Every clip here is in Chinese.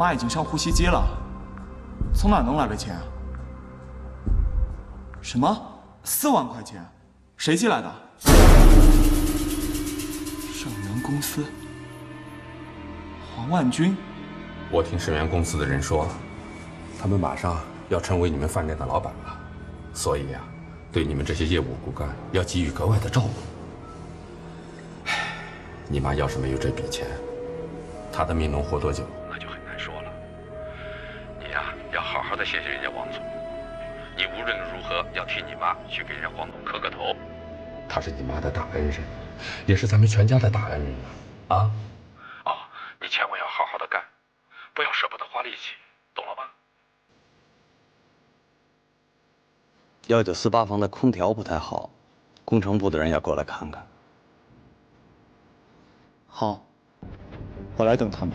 妈已经上呼吸机了，从哪能来的钱啊？什么？4万块钱？谁寄来的？盛源公司，黄万军。我听盛源公司的人说，他们马上要成为你们饭店的老板了，所以呀，对你们这些业务骨干要给予格外的照顾。唉，你妈要是没有这笔钱，她的命能活多久，那就很难说了。你呀，要好好的谢谢人家王总，你无论如何要替你妈去给人家黄总磕个头，他是你妈的大恩人，也是咱们全家的大恩人啊！哦，你千万要好好的干，不要舍不得花力气，懂了吗？194-8房的空调不太好，工程部的人要过来看看。好，我来等他们。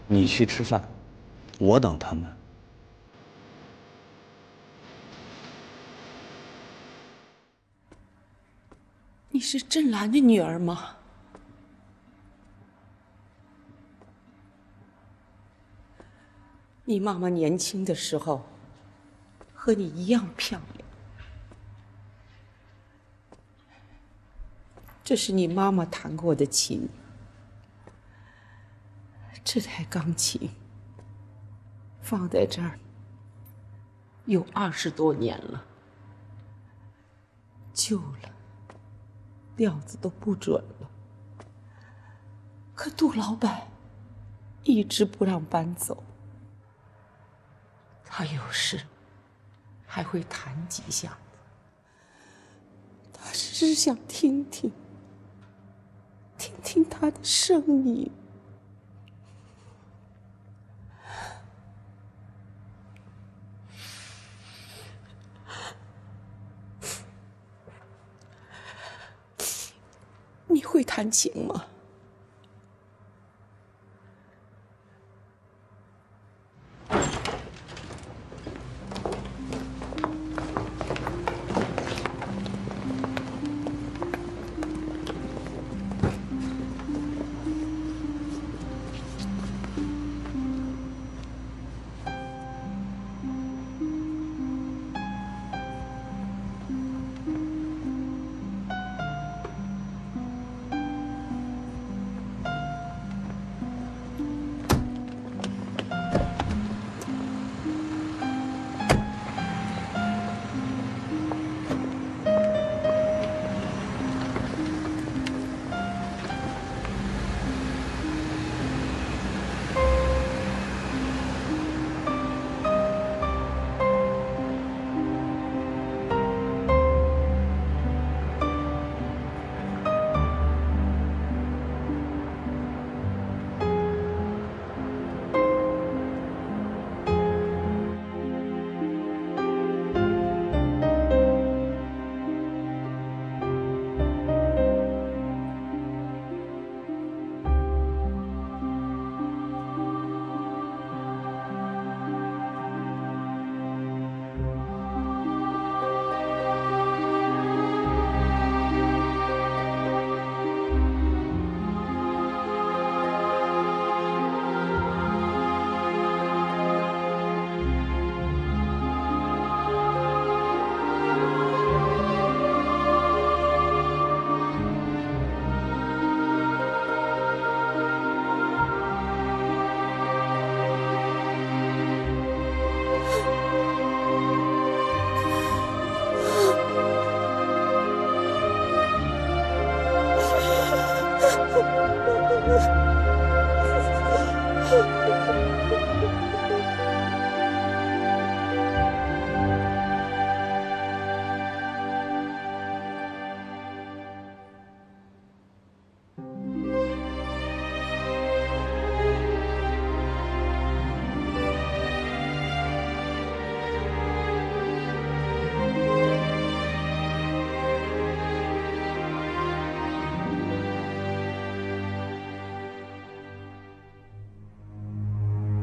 你去吃饭，我等他们。你是郑兰的女儿吗？你妈妈年轻的时候和你一样漂亮。这是你妈妈弹过的琴，这台钢琴放在这儿有20多年了，旧了。调子都不准了，可杜老板一直不让搬走。他有时还会弹几下子，他只是想听听他的声音。你会弹琴吗？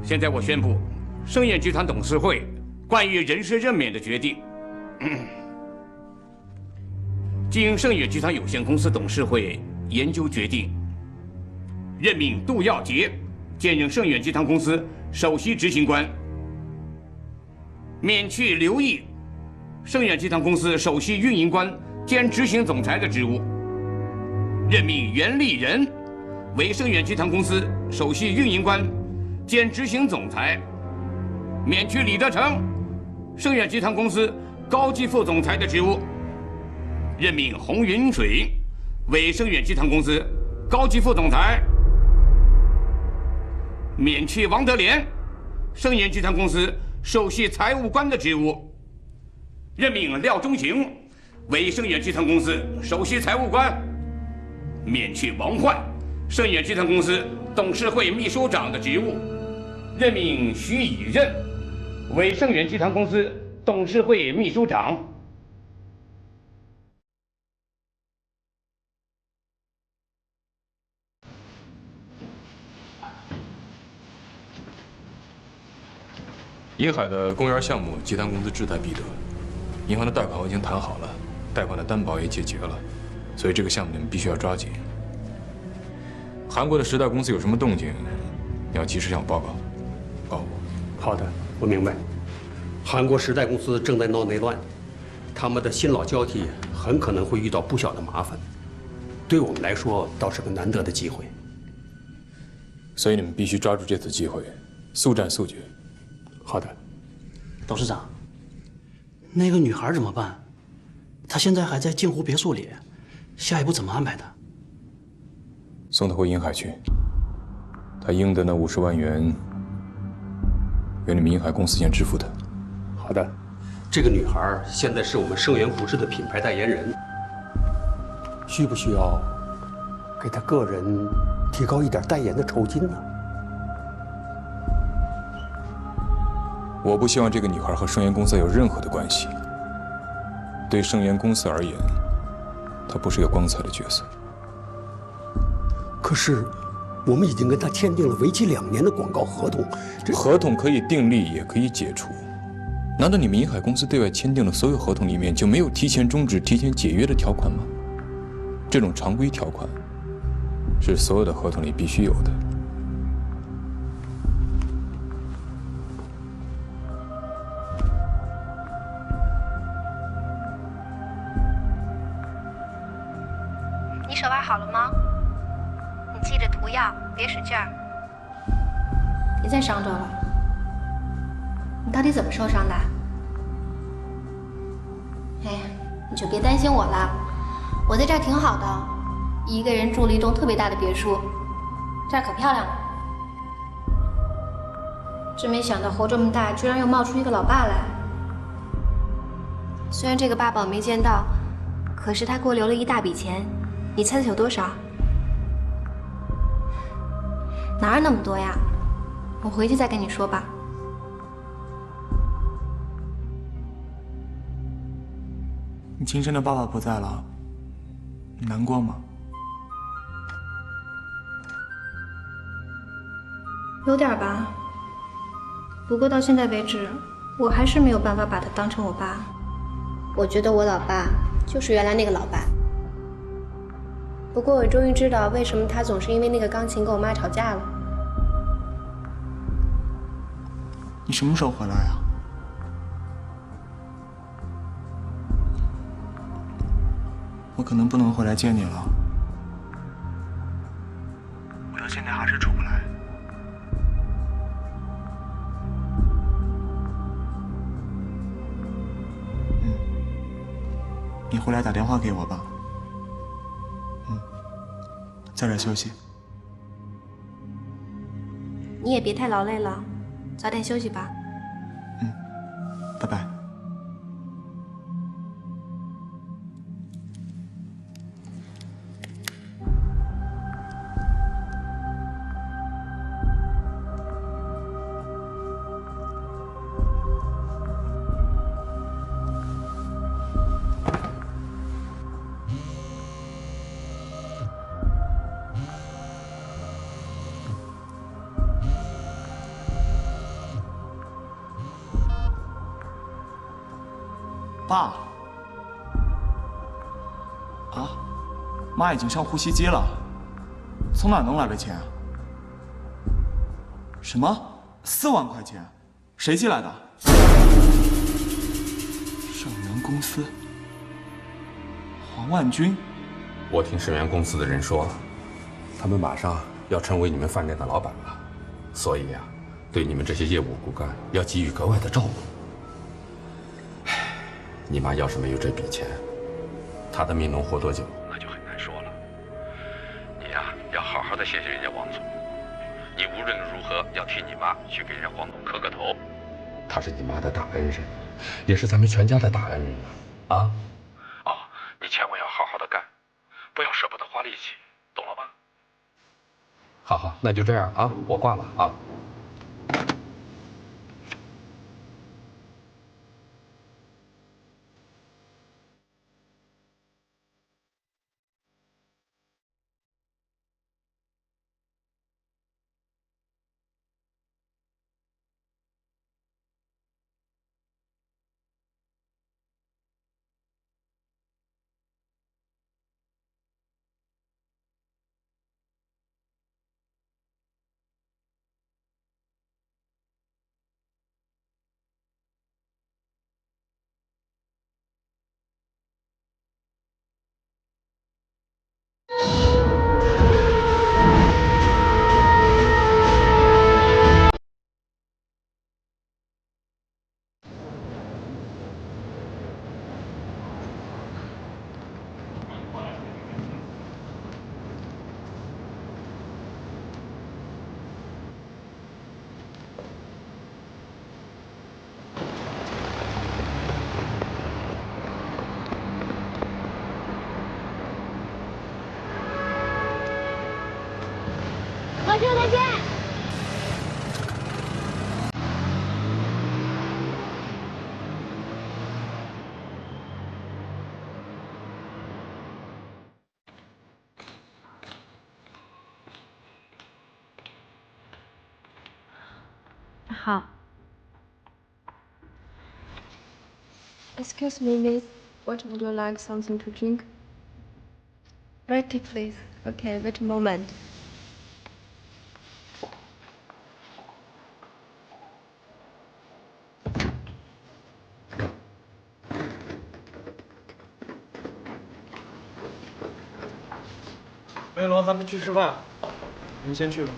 现在我宣布，盛业集团董事会关于人事任免的决定，经盛业集团有限公司董事会研究决定，任命杜耀杰兼任盛远集团公司首席执行官，免去刘毅盛远集团公司首席运营官兼执行总裁的职务，任命袁立人为盛远集团公司首席运营官兼执行总裁，免去李德成盛远集团公司高级副总裁的职务，任命洪云水为盛远集团公司高级副总裁，免去王德廉盛远集团公司首席财务官的职务，任命廖中行为盛远集团公司首席财务官，免去王焕盛远集团公司董事会秘书长的职务，任命徐以任为盛远集团公司董事会秘书长。银海的公园项目，集团公司志在必得。银行的贷款我已经谈好了，贷款的担保也解决了，所以这个项目你们必须要抓紧。韩国的时代公司有什么动静，你要及时向我报告，告诉我。好的，我明白。韩国时代公司正在闹内乱，他们的新老交替很可能会遇到不小的麻烦，对我们来说倒是个难得的机会。所以你们必须抓住这次机会，速战速决。好的，董事长，那个女孩怎么办？她现在还在镜湖别墅里，下一步怎么安排的？送她回银海去，她应得那50万元，由你们银海公司先支付她。好的，这个女孩现在是我们盛源服饰的品牌代言人，需不需要给她个人提高一点代言的酬金呢？我不希望这个女孩和盛源公司有任何的关系。对盛源公司而言，她不是个光彩的角色。可是，我们已经跟她签订了为期2年的广告合同，这合同可以订立，也可以解除。难道你们银海公司对外签订的所有合同里面就没有提前终止、提前解约的条款吗？这种常规条款是所有的合同里必须有的。你手腕好了吗？你记着涂药，别使劲儿，别再伤着了。你到底怎么受伤的？哎呀，你就别担心我了，我在这儿挺好的，一个人住了一栋特别大的别墅，这儿可漂亮了。真没想到活这么大，居然又冒出一个老爸来。虽然这个爸爸我没见到，可是他给我留了一大笔钱。你猜猜有多少？哪有那么多呀？我回去再跟你说吧。你亲生的爸爸不在了，你难过吗？有点吧。不过到现在为止，我还是没有办法把他当成我爸。我觉得我老爸就是原来那个老爸。不过我终于知道为什么他总是因为那个钢琴跟我妈吵架了。你什么时候回来啊？我可能不能回来见你了。我到现在还是出不来。你回来打电话给我吧。早点休息。你也别太劳累了，早点休息吧。拜拜。爸，啊，妈已经上呼吸机了，从哪弄来的钱？什么？4万块钱？谁寄来的？盛源公司。黄万军。我听盛源公司的人说，他们马上要成为你们饭店的老板了，所以呀，对你们这些业务骨干要给予格外的照顾。唉，你妈要是没有这笔钱，她的命能活多久，那就很难说了。你呀，要好好的谢谢人家王总。你无论如何要替你妈去给人家黄总磕个头，他是你妈的大恩人，也是咱们全家的大恩人啊！哦，你千万要好好的干，不要舍不得花力气，懂了吧？好好，那就这样啊，我挂了啊。火车再见。好。Excuse me, miss. What would you like something to drink? Red tea, please. Okay, wait a moment. 梅罗，咱们去吃饭。您先去吧。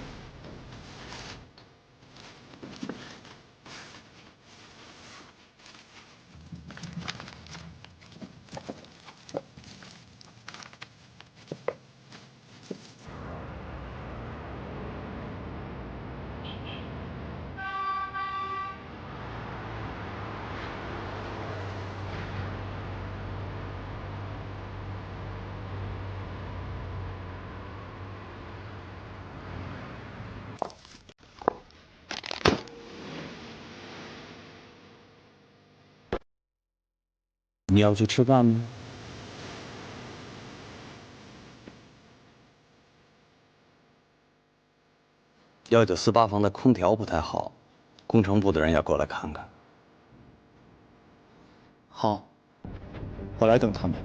你要去吃饭吗？198房的空调不太好，工程部的人要过来看看。好，我来等他们。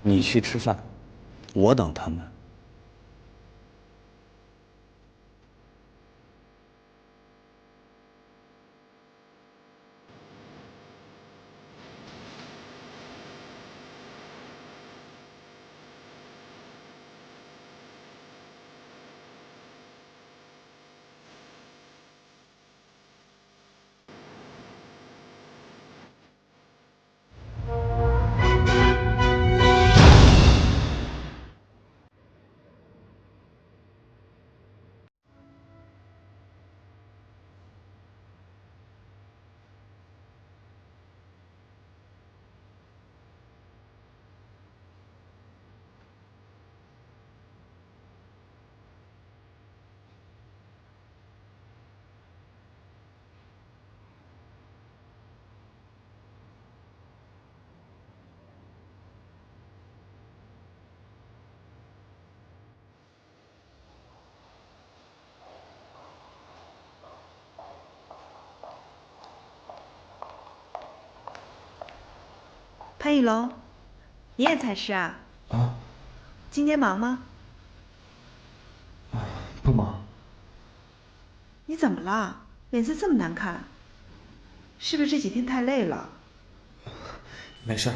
你去吃饭，我等他们。潘玉龙，你也才是啊？啊，今天忙吗？不忙。你怎么了？脸色这么难看，是不是这几天太累了？没事儿。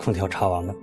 空调插完了。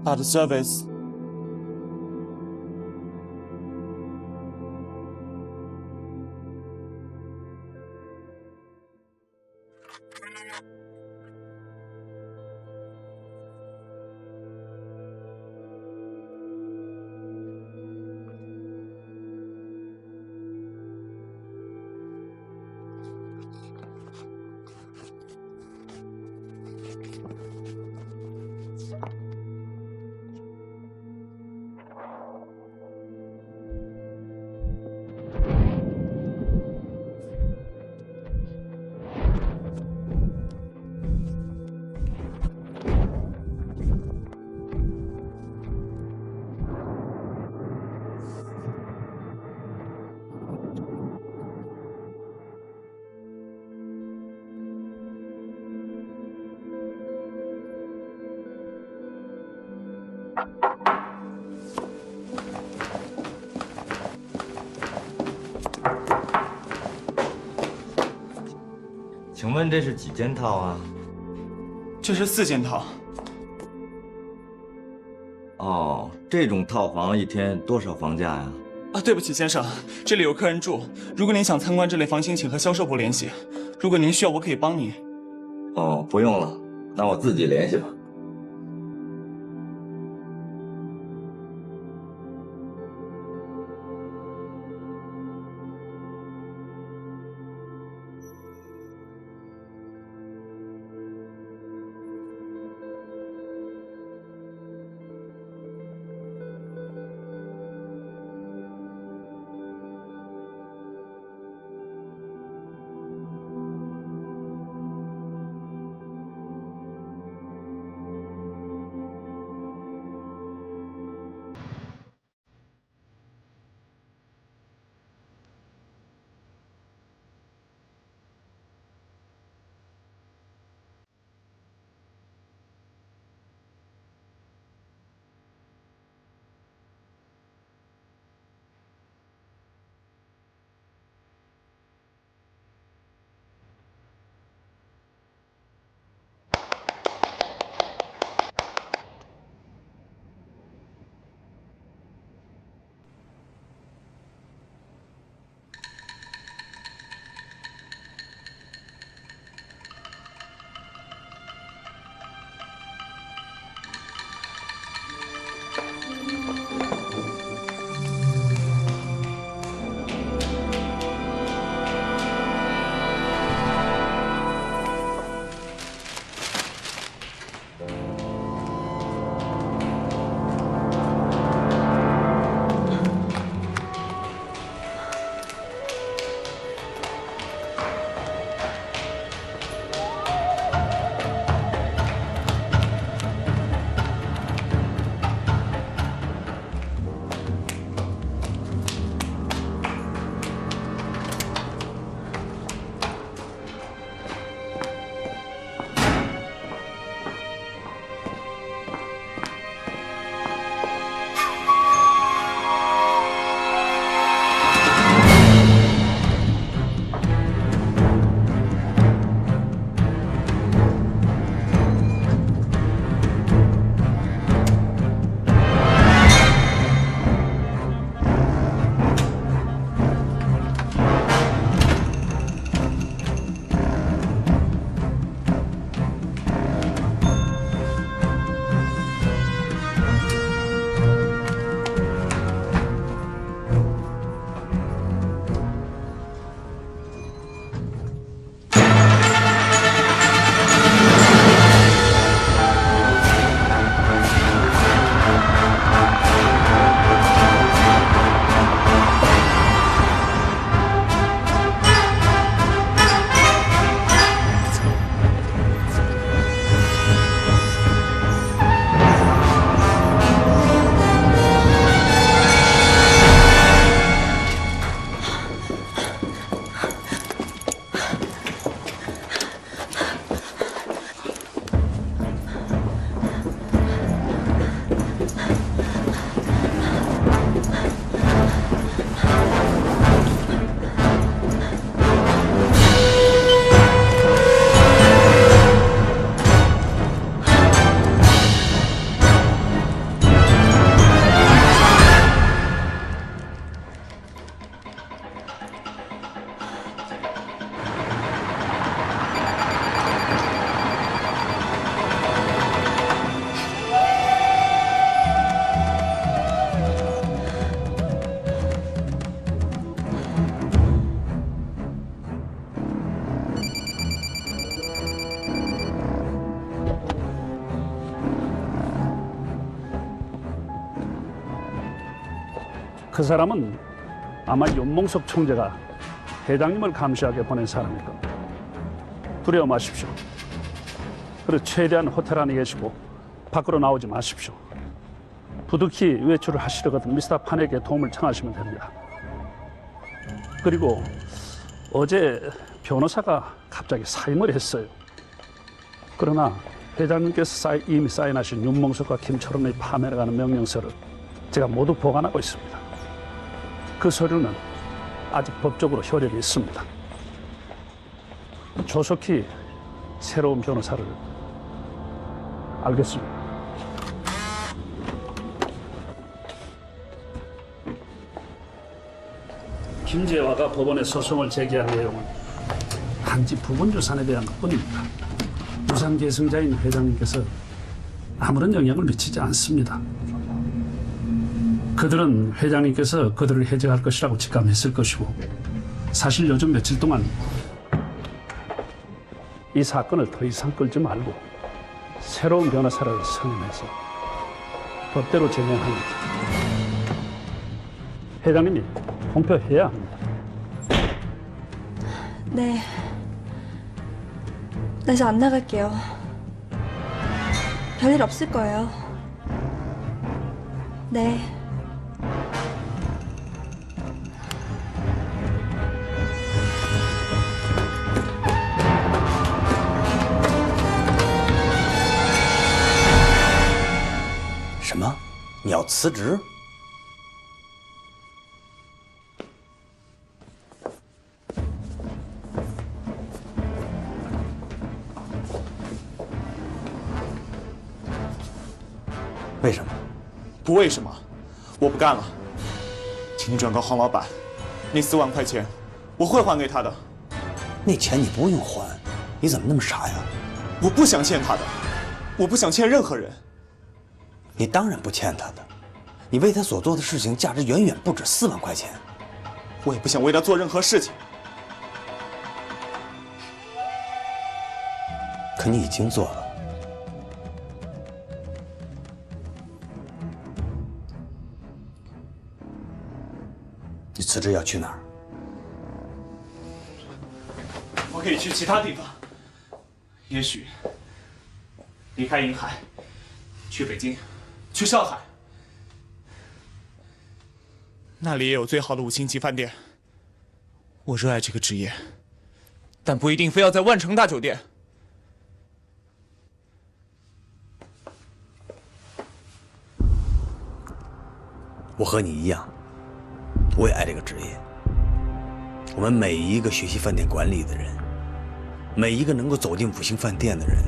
At service.请问这是几件套啊？这是4件套。哦，这种套房一天多少房价呀？啊，对不起，先生，这里有客人住。如果您想参观这类房型，请和销售部联系。如果您需要，我可以帮您。哦，不用了，那我自己联系吧。그 사람은 아마 윤몽석 총재가 회장님을 감시하게 보낸 사람일 겁니다. 두려워 마십시오. 그리고 최대한 호텔 안에 계시고 밖으로 나오지 마십시오. 부득이 외출을 하시려거든 미스터 판에게 도움을 청하시면 됩니다. 그리고 어제 변호사가 갑자기 사임을 했어요. 그러나 회장님께서 이미 사인하신 윤몽석과 김철원의 파면에 가는 명령서를 제가 모두 보관하고 있습니다. 그 서류는 아직 법적으로 효력이 있습니다. 조속히 새로운 변호사를 알겠습니다. 김재화가 법원에 소송을 제기한 내용은 단지 부분유산에 대한 것뿐입니다. 유산 계승자인 회장님께서 아무런 영향을 미치지 않습니다. 그들은 회장님께서 그들을 해제할 것이라고 직감했을 것이고 사실 요즘 며칠 동안 이 사건을 더 이상 끌지 말고 새로운 변호사를 선임해서 법대로 진행합니다. 회장님이 공표해야 합니다. 네. 나 이제 안 나갈게요. 별일 없을 거예요. 네.什么？你要辞职？为什么？不为什么，我不干了。请你转告黄老板，那4万块钱我会还给他的。那钱你不用还，你怎么那么傻呀？我不想欠他的，我不想欠任何人。你当然不欠他的，你为他所做的事情价值远远不止4万块钱。我也不想为他做任何事情。可你已经做了。你辞职要去哪儿？我可以去其他地方，也许离开银海，去北京，去上海，那里也有最好的5星级饭店。我热爱这个职业，但不一定非要在万城大酒店。我和你一样，我也爱这个职业。我们每一个学习饭店管理的人，每一个能够走进5星饭店的人，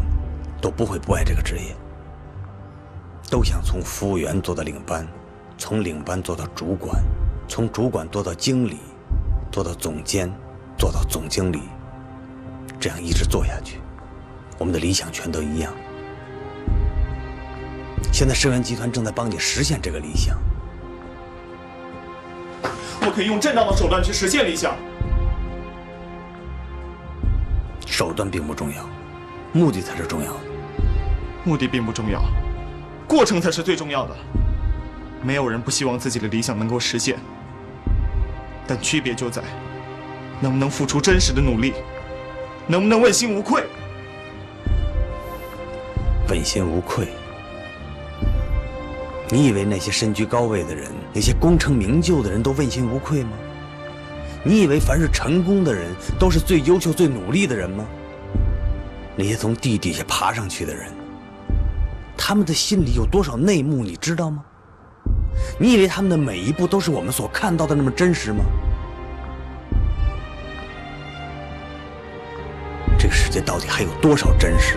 都不会不爱这个职业，都想从服务员做到领班，从领班做到主管，从主管做到经理，做到总监，做到总经理，这样一直做下去。我们的理想全都一样。现在盛源集团正在帮你实现这个理想。我可以用正当的手段去实现理想。手段并不重要，目的才是重要的。目的并不重要，过程才是最重要的。没有人不希望自己的理想能够实现，但区别就在能不能付出真实的努力，能不能问心无愧。问心无愧？你以为那些身居高位的人，那些功成名就的人都问心无愧吗？你以为凡是成功的人都是最优秀、最努力的人吗？那些从地底下爬上去的人，他们的心里有多少内幕，你知道吗？你以为他们的每一步都是我们所看到的那么真实吗？这个世界到底还有多少真实？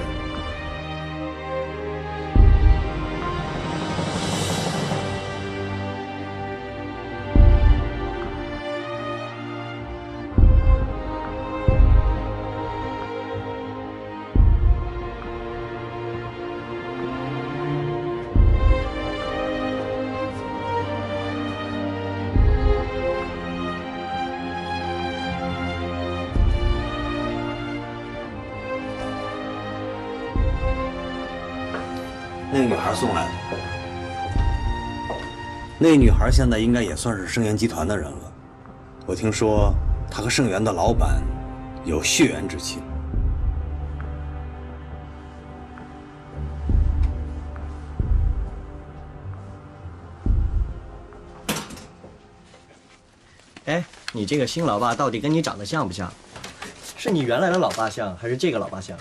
那个女孩送来的，那女孩现在应该也算是盛源集团的人了。我听说她和盛源的老板有血缘之亲。哎，你这个新老爸到底跟你长得像不像？是你原来的老爸像，还是这个老爸像？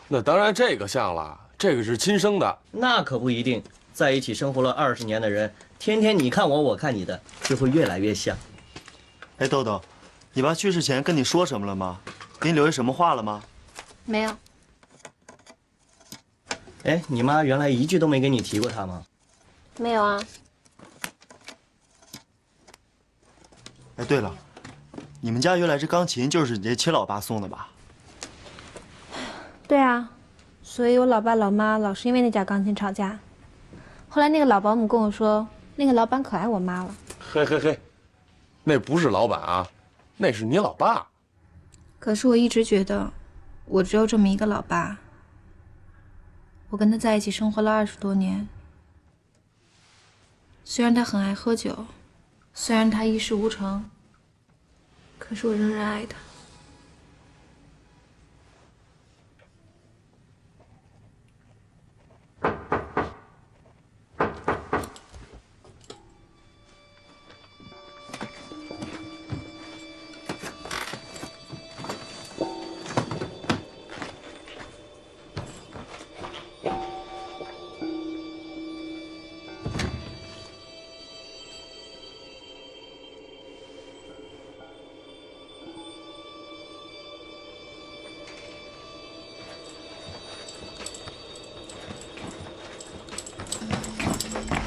那当然这个像了，这个是亲生的。那可不一定，在一起生活了20年的人，天天你看我，我看你的，就会越来越像。哎，豆豆，你爸去世前跟你说什么了吗？给你留下什么话了吗？没有。哎，你妈原来一句都没跟你提过他吗？没有啊。哎，对了，你们家原来这钢琴就是你这亲老爸送的吧？对啊，所以我老爸老妈老是因为那架钢琴吵架。后来那个老保姆跟我说，那个老板可爱我妈了。嘿嘿嘿，那不是老板啊，那是你老爸。可是我一直觉得，我只有这么一个老爸。我跟他在一起生活了20多年，虽然他很爱喝酒，虽然他一事无成，可是我仍然爱他。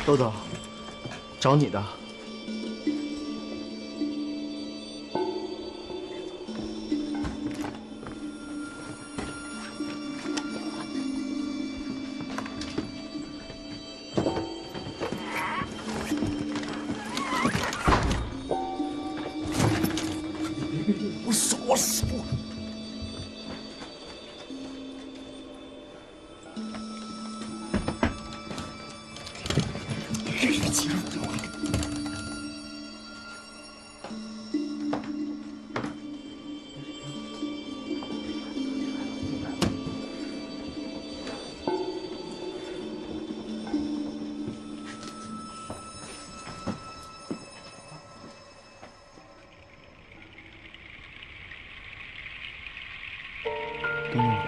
豆豆，找你的。我手，我手。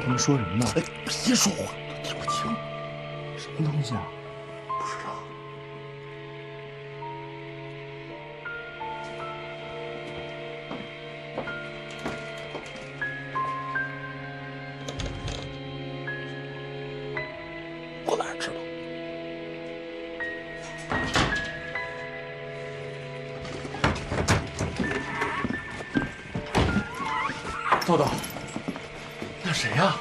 他们说什么呢？哎，别说话，听不清。什么东西啊？不知道。我哪知道？豆豆。那谁呀？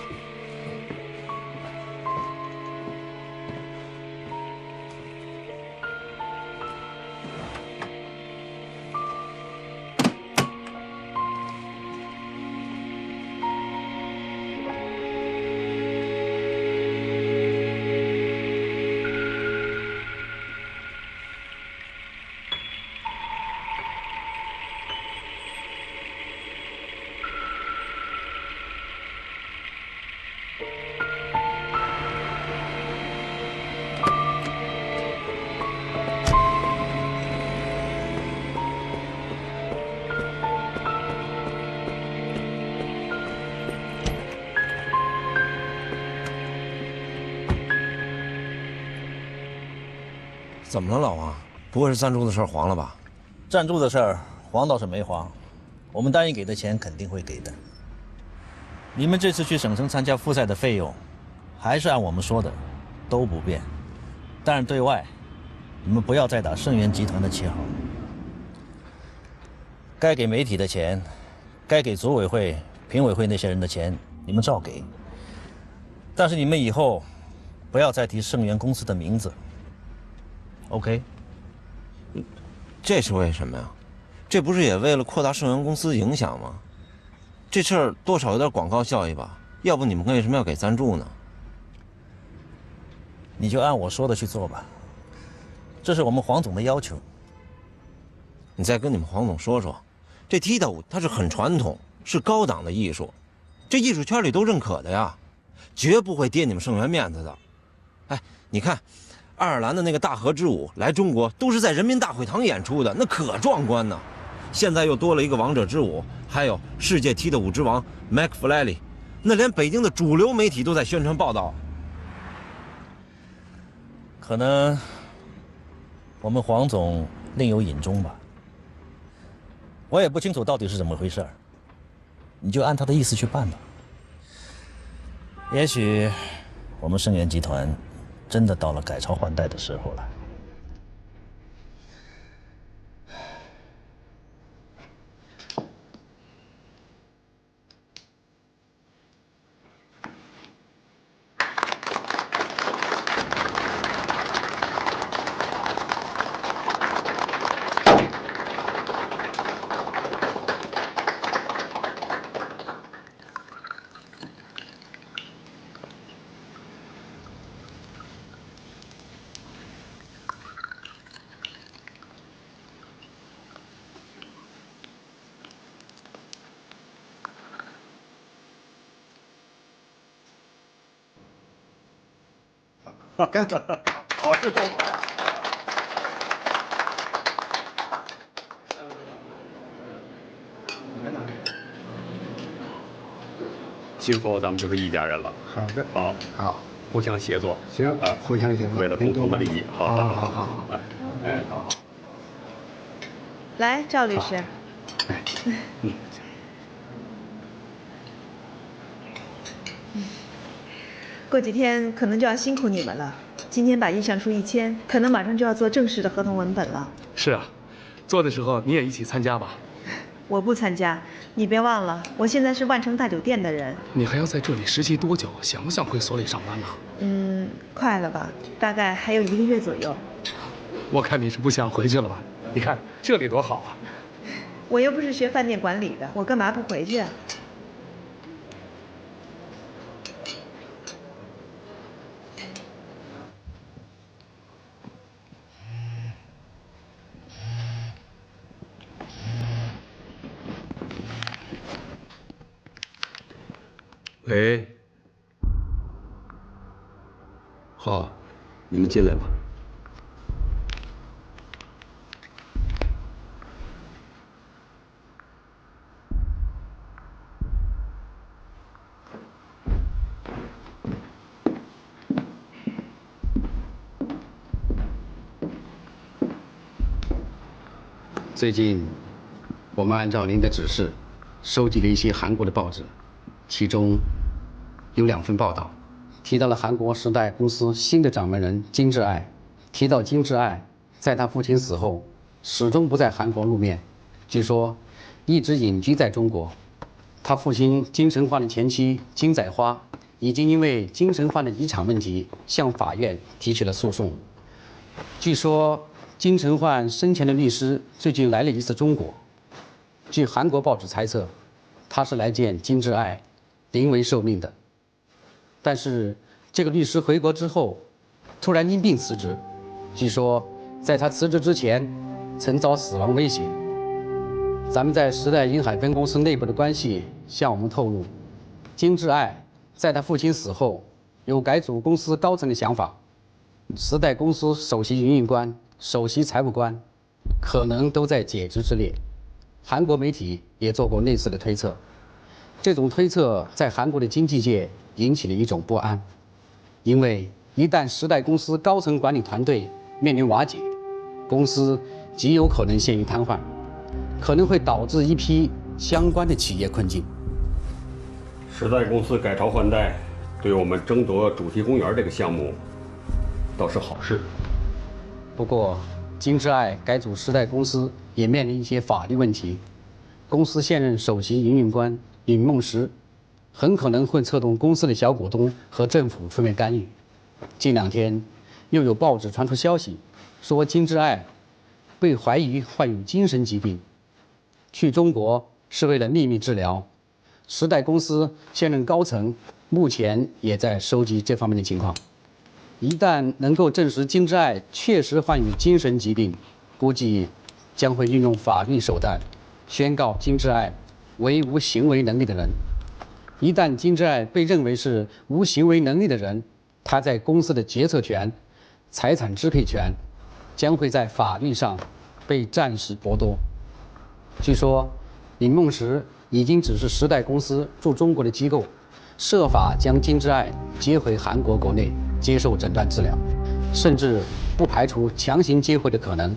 怎么了，老王？不会是赞助的事黄了吧？赞助的事儿黄倒是没黄，我们答应给的钱肯定会给的。你们这次去省城参加复赛的费用，还是按我们说的，都不变。但是对外，你们不要再打盛源集团的旗号。该给媒体的钱，该给组委会、评委会那些人的钱，你们照给。但是你们以后不要再提盛源公司的名字。OK， 这是为什么呀？这不是也为了扩大盛源公司影响吗？这事儿多少有点广告效益吧？要不你们为什么要给赞助呢？你就按我说的去做吧。这是我们黄总的要求。你再跟你们黄总说说，这踢踏舞它是很传统，是高档的艺术，这艺术圈里都认可的呀，绝不会跌你们盛元面子的。哎，你看，爱尔兰的那个大河之舞来中国都是在人民大会堂演出的，那可壮观呢。现在又多了一个王者之舞，还有世界踢踏舞之王 Mac Flalley， 那连北京的主流媒体都在宣传报道。可能我们黄总另有隐衷吧，我也不清楚到底是怎么回事，你就按他的意思去办吧。也许我们盛元集团真的到了改朝换代的时候了。干得好，是多快！今后咱们就是一家人了。好的，好，互相协作。行，互相协作，为了共同的利益。好，好。好。来，赵律师。过几天可能就要辛苦你们了。今天把意向书一签，可能马上就要做正式的合同文本了。是啊，做的时候你也一起参加吧。我不参加，你别忘了，我现在是万城大酒店的人。你还要在这里实习多久？想不想回所里上班呢？快了吧，大概还有1个月左右。我看你是不想回去了吧？你看这里多好啊！我又不是学饭店管理的，我干嘛不回去啊？喂，好，你们进来吧。最近，我们按照您的指示，收集了一些韩国的报纸，其中有2份报道，提到了韩国时代公司新的掌门人金智爱。提到金智爱，在他父亲死后，始终不在韩国露面，据说一直隐居在中国。他父亲金承焕的前妻金载花，已经因为金承焕的遗产问题向法院提起了诉讼。据说金承焕生前的律师最近来了一次中国，据韩国报纸猜测，他是来见金智爱临危受命的。但是这个律师回国之后，突然因病辞职，据说在他辞职之前，曾遭死亡威胁。咱们在时代银海分公司内部的关系向我们透露，金智爱在他父亲死后，有改组公司高层的想法。时代公司首席营运官、首席财务官，可能都在解职之列。韩国媒体也做过类似的推测，这种推测在韩国的经济界引起了一种不安，因为一旦时代公司高层管理团队面临瓦解，公司极有可能陷于瘫痪，可能会导致一批相关的企业困境。时代公司改朝换代，对我们争夺主题公园这个项目，倒是好事。不过，金智爱改组时代公司也面临一些法律问题。公司现任首席营运官尹梦石，很可能会策动公司的小股东和政府出面干预。近2天，又有报纸传出消息，说金智爱被怀疑患有精神疾病，去中国是为了秘密治疗。时代公司现任高层目前也在收集这方面的情况。一旦能够证实金之爱确实患有精神疾病，估计将会运用法律手段，宣告金之爱为无行为能力的人。一旦金之爱被认为是无行为能力的人，他在公司的决策权、财产支配权将会在法律上被暂时剥夺。据说，林梦石已经指示时代公司驻中国的机构，设法将金之爱接回韩国国内接受诊断治疗，甚至不排除强行接回的可能，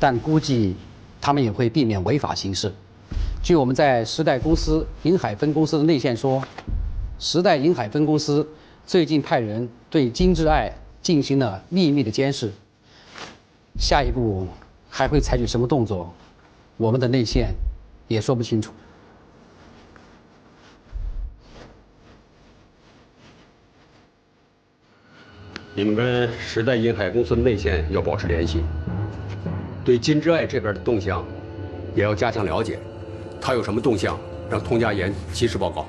但估计他们也会避免违法行事。据我们在时代公司银海分公司的内线说，时代银海分公司最近派人对金之爱进行了秘密的监视，下一步还会采取什么动作，我们的内线也说不清楚。你们跟时代银海公司的内线要保持联系，对金之爱这边的动向也要加强了解。他有什么动向，让佟家岩及时报告。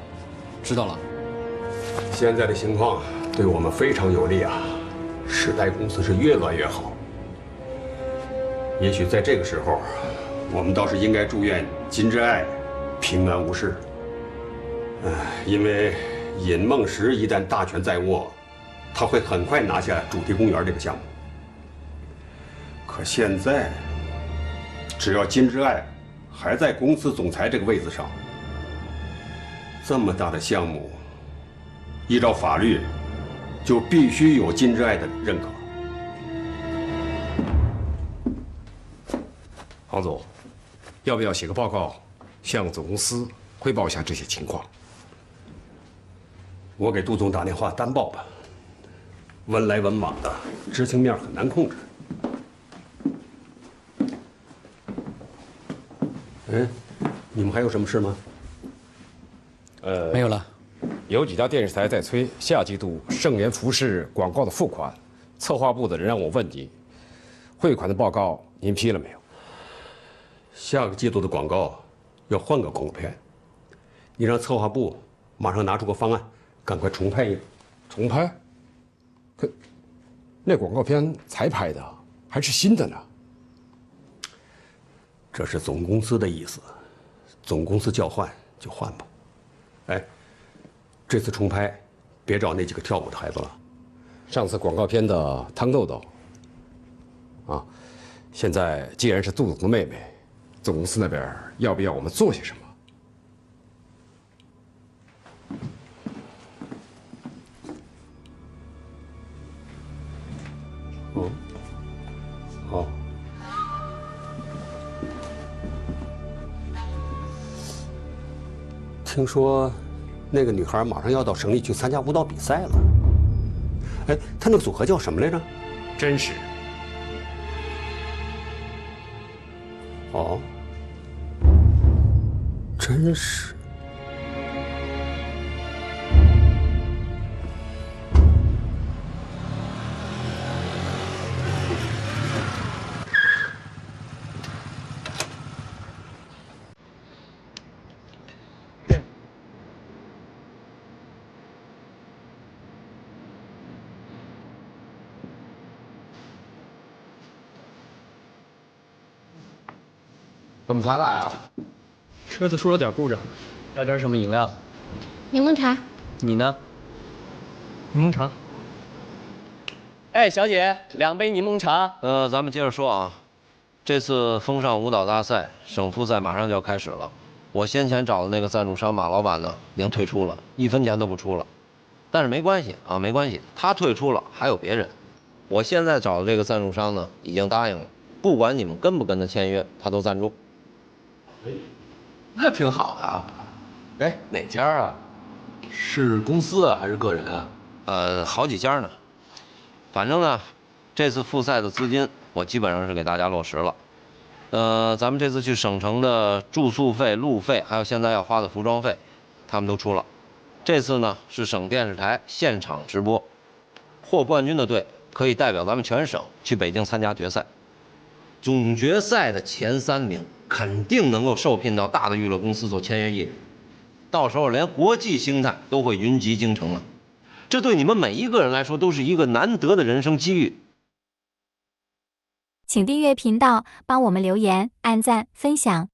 知道了。现在的情况对我们非常有利啊，时代公司是越来越好。也许在这个时候，我们倒是应该祝愿金之爱平安无事。因为尹梦石一旦大权在握，他会很快拿下主题公园这个项目。可现在，只要金之爱还在公司总裁这个位子上，这么大的项目，依照法律，就必须有金之爱的认可。黄总，要不要写个报告，向总公司汇报一下这些情况？我给杜总打电话单报吧。文来文往的，执行面很难控制。你们还有什么事吗？没有了。有几家电视台在催下季度盛源服饰广告的付款，策划部的人让我问你，汇款的报告您批了没有？下个季度的广告要换个广告片，你让策划部马上拿出个方案，赶快重拍一个。重拍？可那广告片才拍的，还是新的呢。这是总公司的意思，总公司叫换就换吧。哎，这次重拍，别找那几个跳舞的孩子了。上次广告片的汤豆豆，啊，现在既然是杜总的妹妹，总公司那边要不要我们做些什么？好。听说那个女孩马上要到省里去参加舞蹈比赛了。哎，她那个组合叫什么来着？真实。哦，真实。怎么才来啊？车子出了点故障，要点什么饮料？柠檬茶。你呢？柠檬茶。哎，小姐，2杯柠檬茶。咱们接着说啊，这次风尚舞蹈大赛省复赛马上就要开始了。我先前找的那个赞助商马老板呢，已经退出了，1分钱都不出了。但是没关系啊，没关系，他退出了，还有别人。我现在找的这个赞助商呢，已经答应了，不管你们跟不跟他签约，他都赞助。那挺好的啊。哎，哪家啊？是公司啊，还是个人啊？好几家呢。反正呢，这次复赛的资金我基本上是给大家落实了。咱们这次去省城的住宿费、路费，还有现在要花的服装费，他们都出了。这次呢是省电视台现场直播，获冠军的队可以代表咱们全省去北京参加决赛。总决赛的前3名肯定能够受聘到大的娱乐公司做签约艺人，到时候连国际星探都会云集京城了。这对你们每一个人来说都是一个难得的人生机遇。请订阅频道，帮我们留言、按赞、分享。